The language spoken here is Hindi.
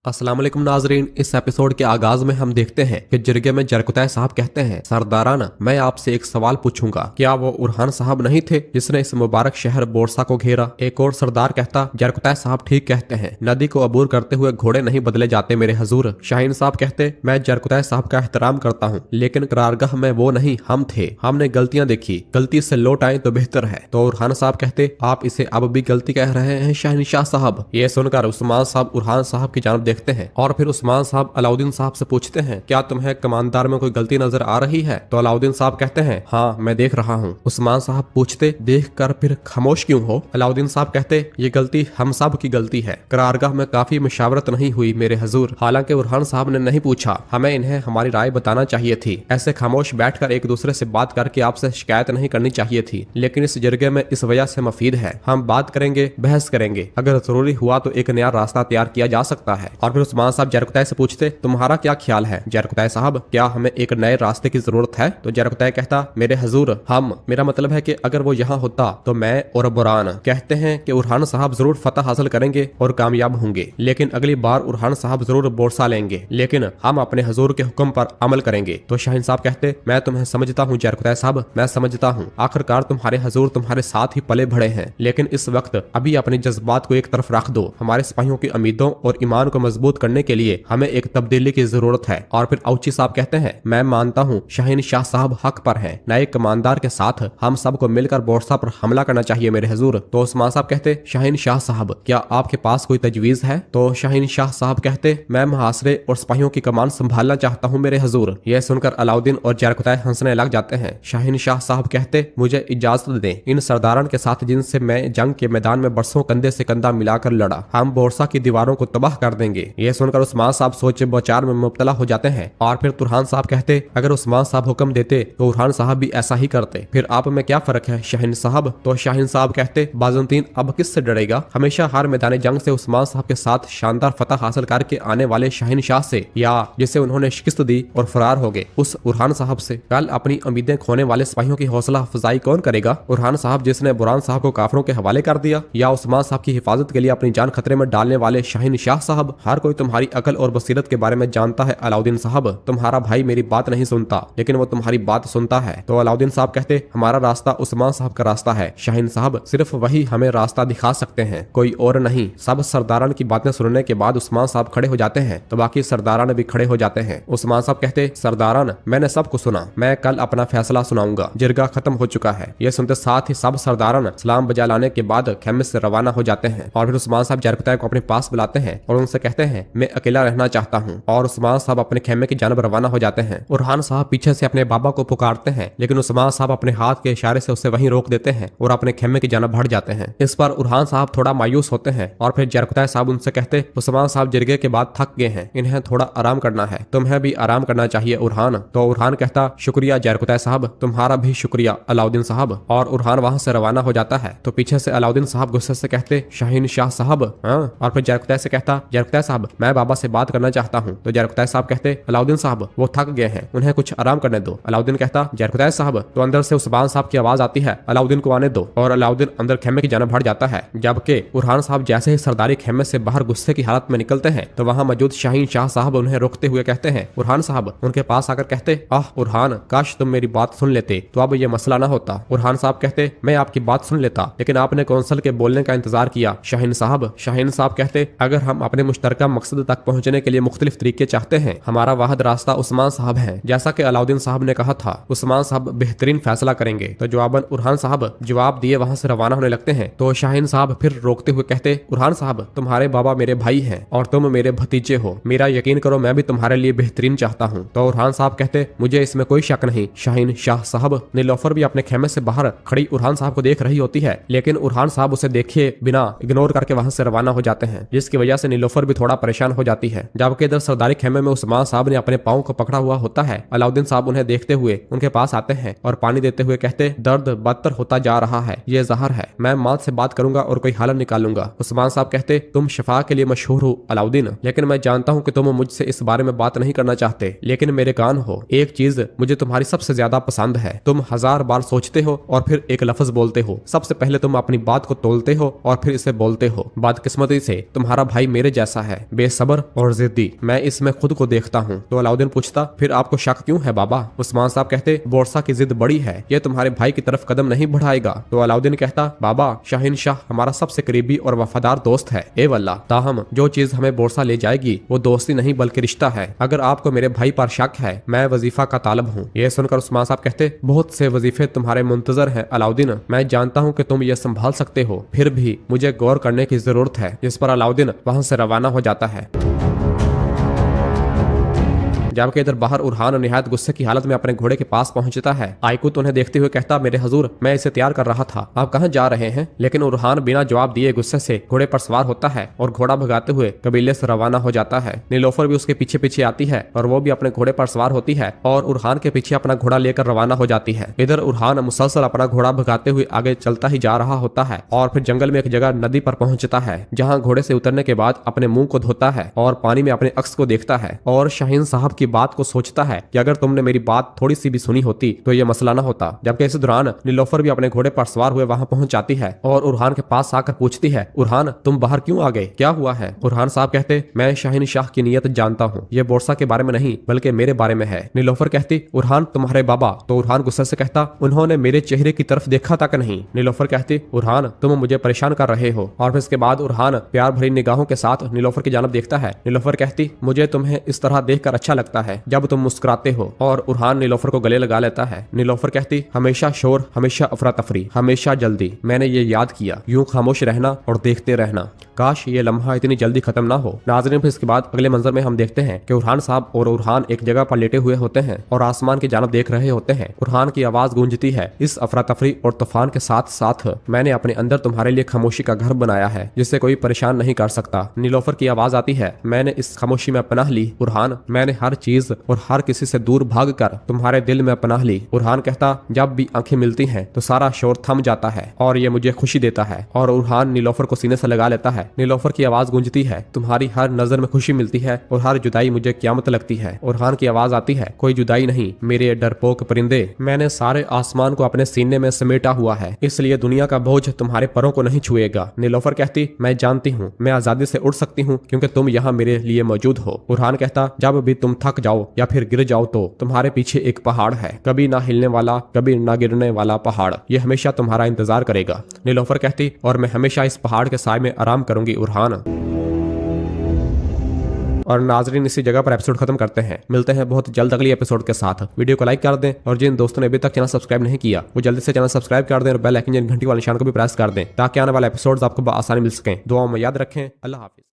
अस्सलाम वालेकुम नाजरीन। इस एपिसोड के आगाज में हम देखते हैं कि जिरगे में जरकुतै साहब कहते हैं, सरदाराना मैं आपसे एक सवाल पूछूंगा, क्या वो उरहान साहब नहीं थे जिसने इस मुबारक शहर बोरसा को घेरा? एक और सरदार कहता, जरकुतै साहब ठीक कहते हैं, नदी को अबूर करते हुए घोड़े नहीं बदले जाते मेरे हजूर। शाहीन साहब कहते, मैं जरकुतै साहब का एहतराम करता हूँ, लेकिन करारगाह में वो नहीं हम थे, हमने गलतियां देखी, गलती से लौट आए तो बेहतर है। तो उरहान साहब कहते, आप इसे अब भी गलती कह रहे हैं शहनशाह साहब? ये सुनकर उस्मान साहब उरहान साहब की जानब देखते हैं और फिर उस्मान साहब अलाउद्दीन साहब से पूछते हैं, क्या तुम्हें कमानदार में कोई गलती नजर आ रही है? तो अलाउद्दीन साहब कहते हैं, हाँ मैं देख रहा हूँ। उस्मान साहब पूछते, देख कर फिर खामोश क्यों हो? अलाउद्दीन साहब कहते, ये गलती हम सब की गलती है, करारगाह में काफी मुशावरत नहीं हुई मेरे हजूर। हालांकि उरहान साहब ने नहीं पूछा, हमें इन्हें हमारी राय बताना चाहिए थी, ऐसे खामोश बैठकर एक दूसरे से बात करके आपसे शिकायत नहीं करनी चाहिए थी, लेकिन इस जरगे में इस वजह से मफीद है, हम बात करेंगे, बहस करेंगे, अगर जरूरी हुआ तो एक नया रास्ता तैयार किया जा सकता है। और फिर उस्मान साहब जरकुतै से पूछते, तुम्हारा क्या ख्याल है जरकुतै साहब, क्या हमें एक नए रास्ते की जरूरत है? तो जरकुतै कहता, मेरे हजूर मेरा मतलब है कि अगर वो यहाँ होता तो मैं और बुरान कहते हैं कि उरहान साहब जरूर फतह हासिल करेंगे और कामयाब होंगे, लेकिन अगली बार उरहान साहब जरूर बोरसा लेंगे, लेकिन हम अपने हजूर के हुक्म पर अमल करेंगे। तो शाहीन साहब कहते, मैं तुम्हें समझता हूँ जरकुतै साहब, मैं समझता हूँ, आखिरकार तुम्हारे हजूर तुम्हारे साथ ही पले बढ़े हैं, लेकिन इस वक्त अभी अपने जज्बात को एक तरफ रख दो, हमारे सिपाहियों की उम्मीदों और ईमान को मजबूत करने के लिए हमें एक तब्दीली की जरूरत है। और फिर औची साहब कहते हैं, मैं मानता हूँ शाहीन शाह साहब हक पर हैं, नए कमांडर के साथ हम सबको मिलकर बोरसा पर हमला करना चाहिए मेरे हजूर। तो उस्मान साहब कहते, शाहीन शाह साहब क्या आपके पास कोई तजवीज है? तो शाहीन शाह साहब कहते, मैं मुहासरे और सिपाहियों की कमान संभालना चाहता हूँ मेरे हजूर। यह सुनकर अलाउद्दीन और जरकुतै हंसने लग जाते हैं। शाहीन शाह साहब कहते, मुझे इजाजत दें, इन सरदारान के साथ जिनसे मैं जंग के मैदान में बरसों कंधे से कंधा मिलाकर लड़ा, हम बोरसा की दीवारों को तबाह कर देंगे। यह सुनकर उस्मान साहब सोचे बचार में मुब्तला हो जाते हैं। और फिर तुरहान साहब कहते, अगर उस्मान साहब हुक्म देते तो उरहान साहब भी ऐसा ही करते, फिर आप में क्या फर्क है शाहीन साहब? तो शाहीन साहब कहते, बाजुद्दीन अब किससे डरेगा, हमेशा हर मैदान जंग से उस्मान साहब के साथ शानदार फतह हासिल करके आने वाले शाहीन शाह से, या जिसे उन्होंने शिकस्त दी और फरार हो गए उस उरहान साहब से। कल अपनी उम्मीदें खोने वाले सिपाहियों की हौसला अफजाई कौन करेगा? उरहान साहब जिसने बुरान साहब को काफरों के हवाले कर दिया, या उस्मान साहब की हिफाजत के लिए अपनी जान खतरे में डालने वाले शाहीन शाह साहब? हर कोई तुम्हारी अकल और बसीरत के बारे में जानता है अलाउद्दीन साहब, तुम्हारा भाई मेरी बात नहीं सुनता, लेकिन वो तुम्हारी बात सुनता है। तो अलाउद्दीन साहब कहते, हमारा रास्ता उस्मान साहब का रास्ता है शाहीन साहब, सिर्फ वही हमें रास्ता दिखा सकते हैं, कोई और नहीं। सब सरदारान की बातें सुनने के बाद उस्मान साहब खड़े हो जाते हैं, तो बाकी सरदारान भी खड़े हो जाते हैं। उस्मान साहब कहते, सरदारान मैंने सबको सुना, मैं कल अपना फैसला सुनाऊंगा, जिरगा खत्म हो चुका है। यह सुनते साथ ही सब सरदारान सलाम बजा लाने के बाद खेमे से रवाना हो जाते हैं। और फिर उस्मान साहब जरकुतै को अपने पास बुलाते हैं और उनसे कहते हैं, मैं अकेला रहना चाहता हूँ। और उस्मान साहब अपने खेमे की जानब रवाना हो जाते हैं। उरहान साहब पीछे से अपने बाबा को पुकारते हैं, लेकिन उस्मान साहब अपने हाथ के इशारे से उसे वहीं रोक देते हैं और अपने खेमे की जानब बढ़ जाते हैं। इस पर उरहान साहब थोड़ा मायूस होते हैं और फिर जरकुतै साहब उनसे कहते, उस्मान साहब जिरगे के बाद थक गए हैं, इन्हें थोड़ा आराम करना है, तुम्हें भी आराम करना चाहिए उरहान। तो उरहान कहता, शुक्रिया जरकुतै साहब, तुम्हारा भी शुक्रिया अलाउद्दीन साहब। और उरहान वहां से रवाना हो जाता है। तो पीछे से अलाउद्दीन साहब गुस्से से कहते, शाहीन शाह साहब। और फिर जरकुतै से कहता, जरकुतै साहब मैं बाबा से बात करना चाहता हूँ। तो जरकुतै साहब कहते, अलाउद्दीन साहब वो थक गए हैं, उन्हें कुछ आराम करने दो। अलाउद्दीन कहता, जरकुतै साहब। तो अंदर से उस्मान साहब की आवाज आती है, अलाउद्दीन को आने दो। और अलाउद्दीन अंदर खेमे की जानब बढ़ जाता है। जबकि उरहान साहब जैसे ही सरदारी खेमे से बाहर गुस्से की हालत में निकलते हैं, तो वहां मौजूद शाहीन शाह साहब उन्हें रोकते हुए कहते हैं, उरहान साहब। उनके पास आकर कहते, आह उरहान, काश तुम मेरी बात सुन लेते तो अब यह मसला ना होता। उरहान साहब कहते, मैं आपकी बात सुन लेता, लेकिन आपने कौंसल के बोलने का इंतजार किया शाहीन साहब। शाहीन साहब कहते, अगर हम अपने मुश्तरका मकसद तक पहुंचने के लिए मुख्तलिफ तरीके चाहते हैं, हमारा वाहिद रास्ता उस्मान साहब है। जैसा कि अलाउद्दीन साहब ने कहा था, उस्मान साहब बेहतरीन फैसला करेंगे। तो जवाबन उरहान साहब जवाब दिए वहां से रवाना होने लगते हैं। तो शाहीन साहब फिर रोकते हुए कहते, उरहान साहब तुम्हारे बाबा मेरे भाई हैं और तुम मेरे भतीजे हो, मेरा यकीन करो मैं भी तुम्हारे लिए बेहतरीन चाहता हूँ। तो उरहान साहब कहते, मुझे इसमें कोई शक नहीं शाहीन शाह साहब। नीलोफर भी अपने खेमे से बाहर खड़ी उरहान साहब को देख रही होती है, लेकिन उरहान साहब उसे देखे बिना इग्नोर करके वहां से रवाना हो जाते हैं, जिसकी वजह से नीलोफर भी थोड़ा परेशान हो जाती है। जबकि इधर सरदारी खेमे में उस्मान साहब ने अपने पाँव को पकड़ा हुआ होता है। अलाउद्दीन साहब उन्हें देखते हुए उनके पास आते हैं और पानी देते हुए कहते, दर्द बदतर होता जा रहा है, ये जहर है, मैं मौत से बात करूंगा और कोई हल निकालूंगा। उस्मान साहब कहते, तुम शफा के लिए मशहूर हो अलाउद्दीन, लेकिन मैं जानता हूँ कि तुम मुझसे इस बारे में बात नहीं करना चाहते, लेकिन मेरे कान हो, एक चीज मुझे तुम्हारी सबसे ज्यादा पसंद है, तुम 1000 बार सोचते हो और फिर एक लफ्ज बोलते हो। सबसे पहले तुम अपनी बात को तोलते हो और फिर इसे बोलते हो। बदकिस्मती से तुम्हारा भाई मेरे जैसा है, है, बेसब्र और जिद्दी। मैं इसमें खुद को देखता हूँ। तो अलाउद्दीन पूछता, फिर आपको शक क्यों है बाबा? उस्मान साहब कहते, बोरसा की जिद बड़ी है, ये तुम्हारे भाई की तरफ कदम नहीं बढ़ाएगा। तो अलाउद्दीन कहता, बाबा शाहीन शाह हमारा सबसे करीबी और वफादार दोस्त है। ए वल्लाह, ताहम जो चीज हमें बोरसा ले जाएगी वो दोस्ती नहीं बल्कि रिश्ता है। अगर आपको मेरे भाई पर शक है, मैं वजीफा का तालब हूँ। ये सुनकर उस्मान साहब कहते, बहुत से वजीफे तुम्हारे मुंतजर हैं अलाउद्दीन, मैं जानता हूँ कि तुम ये संभाल सकते हो, फिर भी मुझे गौर करने की जरूरत है। जिस पर अलाउद्दीन वहां से रवाना हो जाता है। जबकि इधर बाहर उरहान निहायत गुस्से की हालत में अपने घोड़े के पास पहुंचता है। आयकुत उन्हें देखते हुए कहता, मेरे हजूर, मैं इसे तैयार कर रहा था, आप कहां जा रहे हैं? लेकिन उरहान बिना जवाब दिए गुस्से से घोड़े पर सवार होता है और घोड़ा भगाते हुए कबीले से रवाना हो जाता है। नीलोफर भी उसके पीछे पीछे आती है और वो भी अपने घोड़े पर सवार होती है और उरहान के पीछे अपना घोड़ा लेकर रवाना हो जाती है। इधर उरहान मुसलसल अपना घोड़ा भगाते हुए आगे चलता ही जा रहा होता है और फिर जंगल में एक जगह नदी पर पहुंचता है, जहाँ घोड़े से उतरने के बाद अपने मुंह को धोता है और पानी में अपने अक्स को देखता है और शाहीन साहब की बात को सोचता है कि अगर तुमने मेरी बात थोड़ी सी भी सुनी होती तो ये मसला न होता। जबकि इस दौरान नीलोफर भी अपने घोड़े पर सवार हुए वहां पहुंच जाती है और उरहान के पास आकर पूछती है, उरहान तुम बाहर क्यों आ गए, क्या हुआ है? उरहान साहब कहते, मैं शाहीन शाह की नीयत जानता हूँ, ये बोरसा के बारे में नहीं बल्कि मेरे बारे में है। नीलोफर कहती, उरहान तुम्हारे बाबा? तो उरहान गुस्से से कहता, उन्होंने मेरे चेहरे की तरफ देखा तक नहीं। नीलोफर कहती, उरहान तुम मुझे परेशान कर रहे हो। और फिर इसके बाद उरहान प्यार भरी निगाहों के साथ नीलोफर की जानब देखता है। नीलोफर कहती, मुझे तुम्हें इस तरह देखकर अच्छा लगता है जब तुम मुस्कुराते हो। और उरहान नीलोफर को गले लगा लेता है। नीलोफर कहती, हमेशा शोर, हमेशा अफरा तफरी, हमेशा जल्दी, मैंने ये याद किया, यूं खामोश रहना और देखते रहना, काश ये लम्हा इतनी जल्दी खत्म ना हो। नाज़रीन, फिर इसके बाद अगले मंजर में हम देखते हैं कि उरहान साहब और उरहान एक जगह पर लेटे हुए होते हैं और आसमान की जानब देख रहे होते हैं। उरहान की आवाज गूंजती है, इस अफरा तफरी और तूफान के साथ साथ मैंने अपने अंदर तुम्हारे लिए खामोशी का घर बनाया है जिससे कोई परेशान नहीं कर सकता। नीलोफर की आवाज आती है, मैंने इस खामोशी में पनाह ली उरहान, मैंने हर चीज और हर किसी से दूर भाग कर तुम्हारे दिल में पनाह ली। उरहान कहता, जब भी आंखें मिलती हैं तो सारा शोर थम जाता है और ये मुझे खुशी देता है। और उरहान नीलोफर को सीने से लगा लेता है। नीलोफर की आवाज गूंजती है, तुम्हारी हर नजर में खुशी मिलती है और हर जुदाई मुझे क़यामत लगती है। उरहान की आवाज आती है, कोई जुदाई नहीं मेरे डरपोक परिंदे, मैंने सारे आसमान को अपने सीने में समेटा हुआ है, इसलिए दुनिया का बोझ तुम्हारे परों को नहीं छुएगा। नीलोफर कहती, मैं जानती हूँ मैं आजादी से उड़ सकती हूँ क्योंकि तुम यहाँ मेरे लिए मौजूद हो। उरहान कहता, जब भी तुम थक जाओ या फिर गिर जाओ तो तुम्हारे पीछे एक पहाड़ है, कभी ना हिलने वाला कभी ना गिरने वाला पहाड़, ये हमेशा तुम्हारा इंतजार करेगा। नीलोफर कहती, और मैं हमेशा इस पहाड़ के साए में आराम करूंगी उरहान। और नाजरीन, इसी जगह पर एपिसोड खत्म करते हैं। मिलते हैं बहुत जल्द अगली एपिसोड के साथ। वीडियो को लाइक कर दें और जिन दोस्तों ने अभी तक चैनल सब्सक्राइब नहीं किया वो जल्दी से चैनल सब्सक्राइब कर दें और बेल आइकन घंटी वाले निशान को भी प्रेस कर दें ताकि आने वाले एपिसोड्स आपको आसानी मिल सकें। दुआओं में याद रखें। अल्लाह हाफिज।